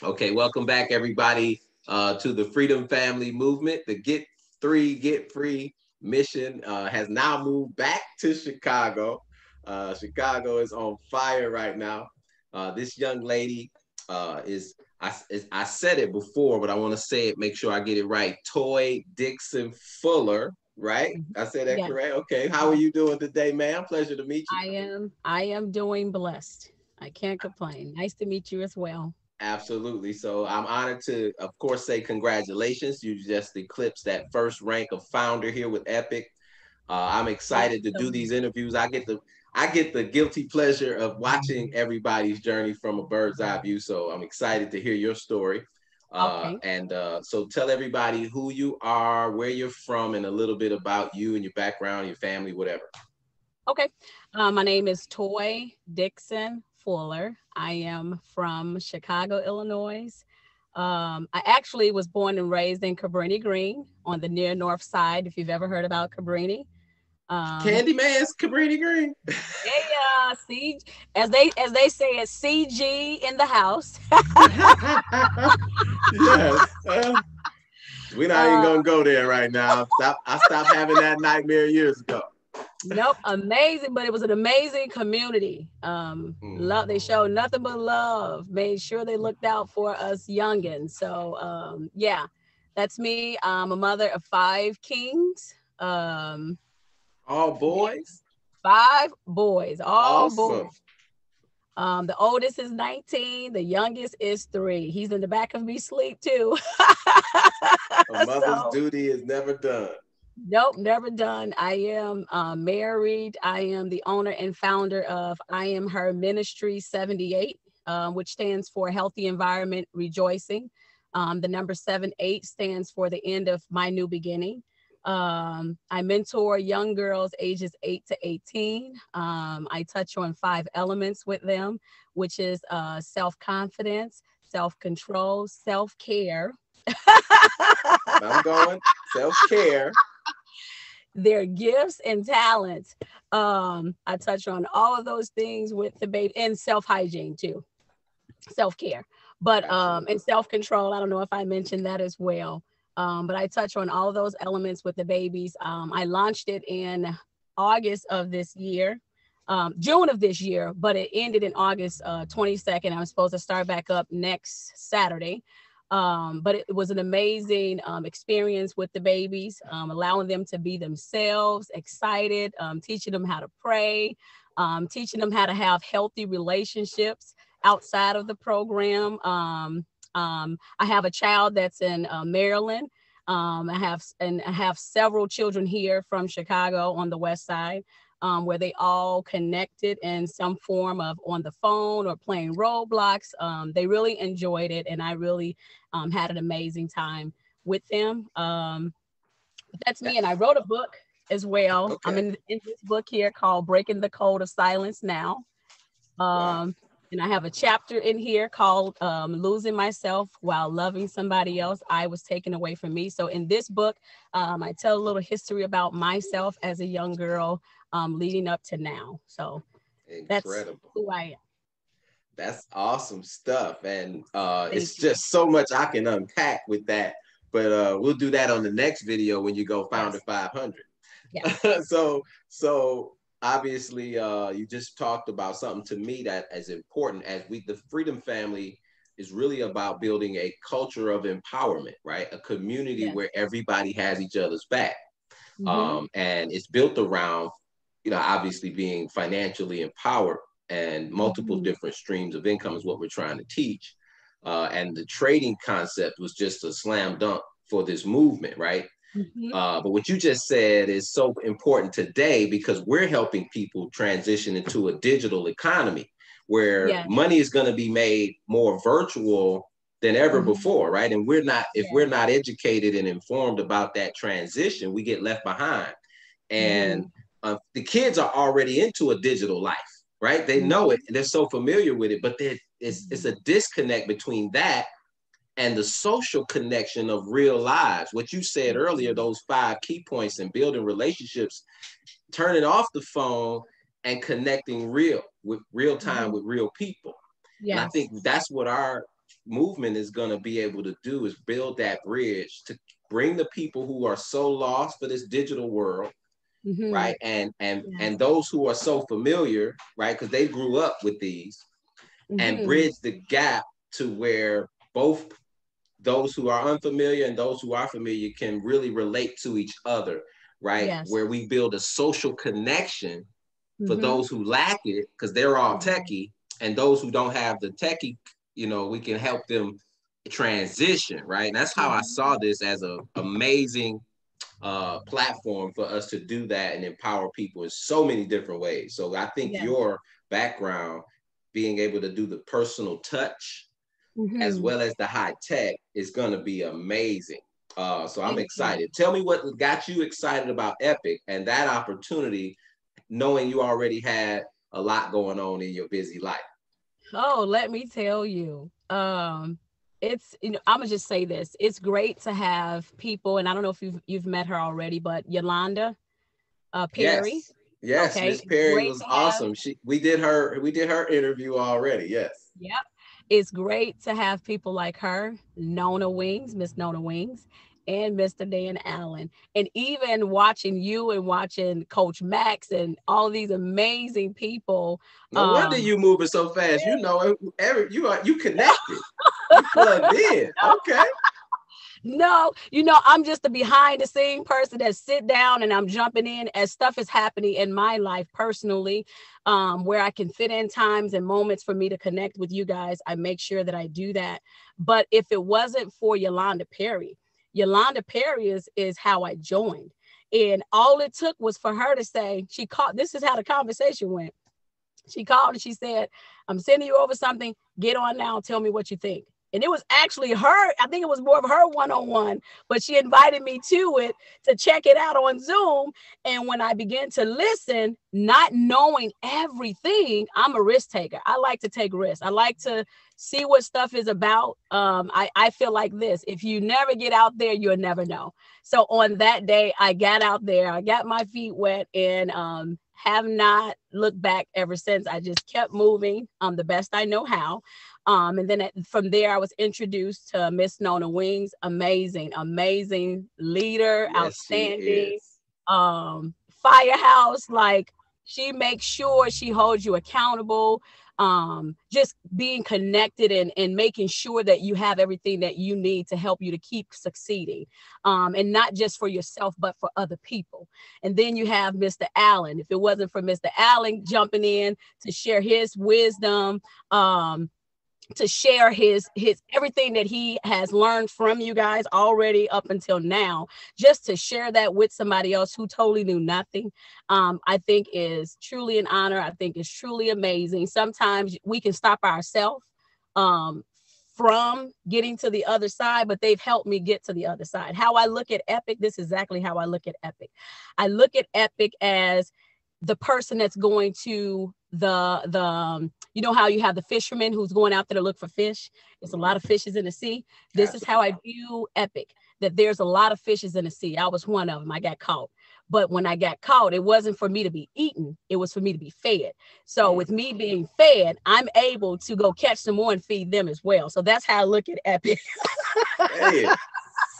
Okay, welcome back, everybody, to the Freedom Family Movement. The Get Three, Get Free mission has now moved back to Chicago. Chicago is on fire right now. This young lady I said it before, but I want to say it, make sure I get it right. Toy Dickson-Fuller, right? Mhm. I said that Yes, correct? Okay, how are yes. you doing today, ma'am? Pleasure to meet you. I am doing blessed. I can't complain. Nice to meet you as well. Absolutely. So I'm honored to, of course, say congratulations. You just eclipsed that first rank of founder here with Epic. I'm excited to do these Absolutely. interviews. I get the guilty pleasure of watching everybody's journey from a bird's eye view. So I'm excited to hear your story. Okay. So tell everybody who you are, where you're from, and a little bit about you and your background, your family, whatever. Okay. My name is Toy Dixon Fuller. I am from Chicago, Illinois. I actually was born and raised in Cabrini Green on the near north side, if you've ever heard about Cabrini. Um, Candyman's Cabrini Green. yeah, see, as they say, it's CG in the house. Yes. We're not even Uh, gonna go there right now. I stopped having that nightmare years ago. Nope, amazing, but it was an amazing community. Mm. Love, they showed nothing but love, made sure they looked out for us youngins. So, yeah, that's me. I'm a mother of five kings. All Yeah, boys. five boys, all Awesome. boys. The oldest is 19, the youngest is 3. He's in the back of me sleep too. A mother's So, duty is never done. nope, never done. I am married. I am the owner and founder of I Am Her Ministry 78, which stands for Healthy Environment Rejoicing. The number 78 stands for the end of my new beginning. I mentor young girls ages 8 to 18. I touch on 5 elements with them, which is self confidence, self control, self care. I'm going self care. Their gifts and talents. I touch on all of those things with the baby and self hygiene too, self care, but Absolutely. and self control. I don't know if I mentioned that as well. But I touch on all of those elements with the babies. I launched it in August of this year. June of this year, but it ended in August 22nd. I'm supposed to start back up next Saturday. But it was an amazing experience with the babies, allowing them to be themselves, excited, teaching them how to pray, teaching them how to have healthy relationships outside of the program. I have a child that's in Maryland. I have several children here from Chicago on the west side, where they all connected in some form of on the phone or playing Roblox. They really enjoyed it, and I really had an amazing time with them. But that's That- me, and I wrote a book as well. I'm okay. in this book here called "Breaking the Code of Silence Now." Wow. Um, and I have a chapter in here called Losing Myself While Loving Somebody Else. I was taken away from me. So in this book, I tell a little history about myself as a young girl leading up to now. So that's Incredible. who I am. That's awesome stuff. And Thank it's you. just so much I can unpack with that. But we'll do that on the next video when you go Founder Yes. 500. Yes. So obviously you just talked about something to me that is important as we the Freedom Family is really about building a culture of empowerment, right? A community Yes. where everybody has each other's back. Mm-hmm. And it's built around, obviously being financially empowered, and multiple Mm-hmm. different streams of income is what we're trying to teach. And the trading concept was just a slam dunk for this movement, right? Mm-hmm. But what you just said is so important today because we're helping people transition into a digital economy where Yes. money is going to be made more virtual than ever Mm-hmm. before, right? And if we're Yes. not educated and informed about that transition, we get left behind. And Mm-hmm. the kids are already into a digital life, right? They know it Mm-hmm. and they're so familiar with it, but it's Mm-hmm. a disconnect between that and the social connection of real lives. What you said earlier, Mm-hmm. those 5 key points in building relationships, turning off the phone and connecting real time Mm-hmm. with real people. And I Yes. think that's what our movement is going to be able to do is build that bridge to bring the people who are so lost for this digital world, right? And those who are so familiar, right? Because they grew up with these, and bridge the gap to where both those who are unfamiliar and those who are familiar can really relate to each other, right? Yes. Where we build a social connection for those who lack it, because they're all techie, and those who don't have the techie, you know, we can help them transition, right? And that's how I saw this as an amazing platform for us to do that and empower people in so many different ways. So I think your background, being able to do the personal touch as well as the high tech, is going to be amazing. So I'm excited. Tell me what got you excited about Epic and that opportunity, knowing you already had a lot going on in your busy life. Oh, let me tell you. It's, you know, I'm gonna just say this. It's great to have people, and I don't know if you've met her already, but Yolanda Perry. Yes, Okay. Miss Perry Great was to have. awesome. We did her interview already. Yes. Yep. It's great to have people like her, Nona Wings, Miss Nona Wings, and Mr. Dan Allen. And even watching you and watching Coach Max and all these amazing people. No wonder you moving so fast. You know, you connected. You plugged in. Okay. No, you know, I'm just a behind the scene person that sit down and I'm jumping in as stuff is happening in my life personally, where I can fit in times and moments for me to connect with you guys. I make sure that I do that. But if it wasn't for Yolanda Perry is how I joined. And all it took was for her to say, she called, this is how the conversation went. She called and she said, I'm sending you over something. Get on now and tell me what you think. And it was actually her, I think it was more of her one-on-one, but she invited me to it to check it out on Zoom. And when I began to listen, not knowing everything, I'm a risk taker. I like to take risks. I like to see what stuff is about. I feel like this, if you never get out there, you'll never know. So on that day, I got out there, I got my feet wet, and have not looked back ever since. I just kept moving the best I know how. And then from there, I was introduced to Miss Nona Wings. Amazing, amazing leader, Yes, outstanding, firehouse. Like, she makes sure she holds you accountable. Just being connected and making sure that you have everything that you need to help you to keep succeeding. And not just for yourself, but for other people. And then you have Mr. Allen. If it wasn't for Mr. Allen jumping in to share his wisdom, to share his everything that he has learned from you guys already up until now, just to share that with somebody else who totally knew nothing, I think is truly an honor. I think is truly amazing. Sometimes we can stop ourselves from getting to the other side, but they've helped me get to the other side. How I look at Epic, this is exactly how I look at Epic. I look at Epic as the person that's going to the you know how you have the fisherman who's going out there to look for fish. There's a lot of fishes in the sea. This is how I view Epic, that there's a lot of fishes in the sea. I was one of them. I got caught. But when I got caught, it wasn't for me to be eaten. It was for me to be fed. So with me being fed, I'm able to go catch some more and feed them as well. So that's how I look at Epic. Say it.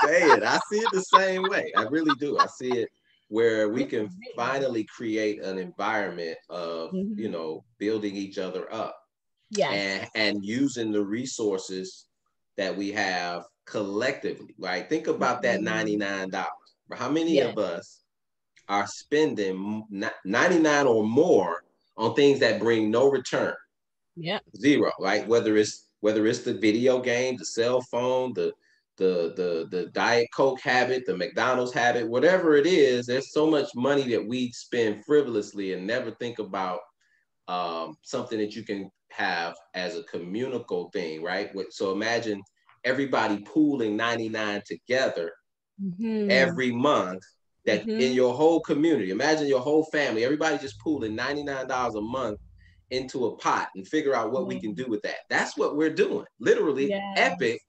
Say it. I see it the same way. I really do. I see it where we can finally create an environment of, you know, building each other up. Yes. And using the resources that we have collectively, right? Think about that $99. How many of us are spending 99 or more on things that bring no return? Yeah. Zero, right? Whether it's the video game, the cell phone, the Diet Coke habit, the McDonald's habit, whatever it is, there's so much money that we spend frivolously and never think about something that you can have as a communal thing, right? So imagine everybody pooling 99 together every month, that in your whole community, imagine your whole family, everybody just pooling $99 a month into a pot and figure out what we can do with that. That's what we're doing. Literally, Epic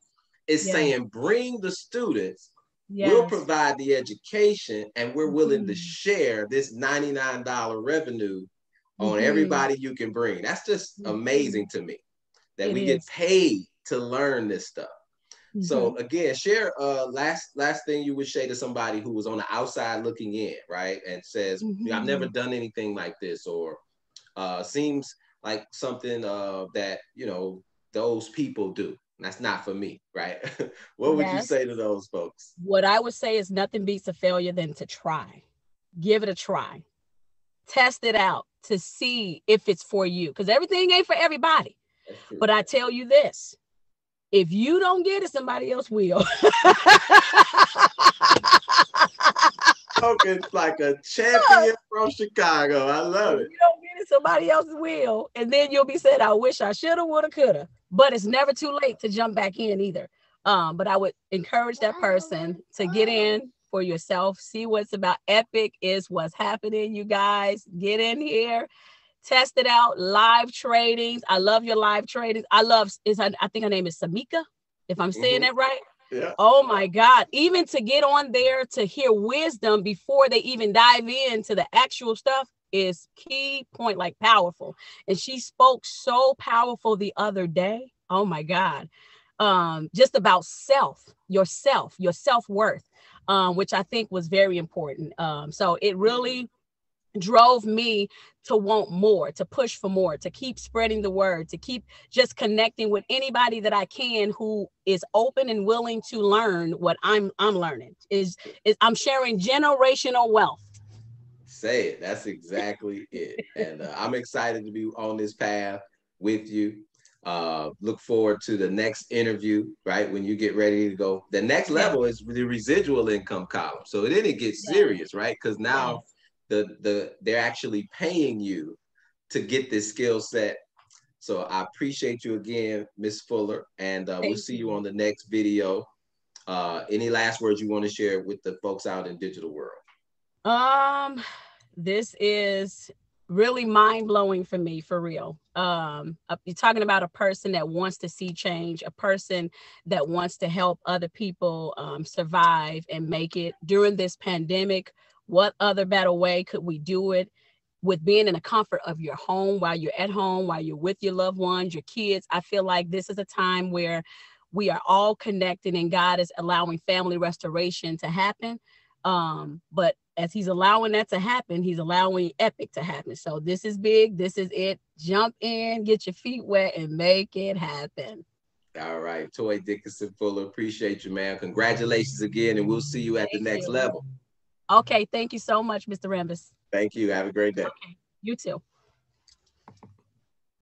is saying, bring the students, we'll provide the education, and we're willing to share this $99 revenue on everybody you can bring. That's just amazing to me, that we get paid to learn this stuff. So again, share last thing you would say to somebody who was on the outside looking in, right? And says, I've never done anything like this, or seems like something that, you know, those people do. That's not for me, right? What would you say to those folks? What I would say is nothing beats a failure than to try. Give it a try. Test it out to see if it's for you, because everything ain't for everybody. But I tell you this, if you don't get it, somebody else will. Talking like a champion from Chicago. I love it. If you don't get it, somebody else will. And then you'll be saying, I wish I shoulda, woulda, coulda. But it's never too late to jump back in either. But I would encourage that person to get in for yourself. See what's about. Epic is what's happening, you guys. Get in here. Test it out. Live tradings. I love your live tradings. I think her name is Samika, if I'm saying that right. Yeah. Oh my God. Even to get on there to hear wisdom before they even dive into the actual stuff is key point, like powerful. And she spoke so powerful the other day. Oh my God. Just about your self-worth, which I think was very important. So it really drove me to want more, to push for more, to keep spreading the word, to keep just connecting with anybody that I can who is open and willing to learn what I'm learning. Is I'm sharing generational wealth. Say it. That's exactly it. And I'm excited to be on this path with you. Look forward to the next interview, right? When you get ready to go. The next level is the residual income column. So then it gets serious, right? Because now they're actually paying you to get this skill set. So I appreciate you again, Ms. Fuller, and we'll see you on the next video. Any last words you want to share with the folks out in digital world? This is really mind-blowing for me, for real. You're talking about a person that wants to see change, a person that wants to help other people survive and make it during this pandemic. What other better way could we do it with being in the comfort of your home, while you're at home, while you're with your loved ones, your kids? I feel like this is a time where we are all connected and God is allowing family restoration to happen. But as he's allowing that to happen, he's allowing Epic to happen. So this is big. This is it. Jump in, get your feet wet, and make it happen. All right. Toy Dickson-Fuller, appreciate you, man. Congratulations again, and we'll see you at the next level. Okay. Thank you so much, Mr. Rambis. Thank you. Have a great day. Okay. You too.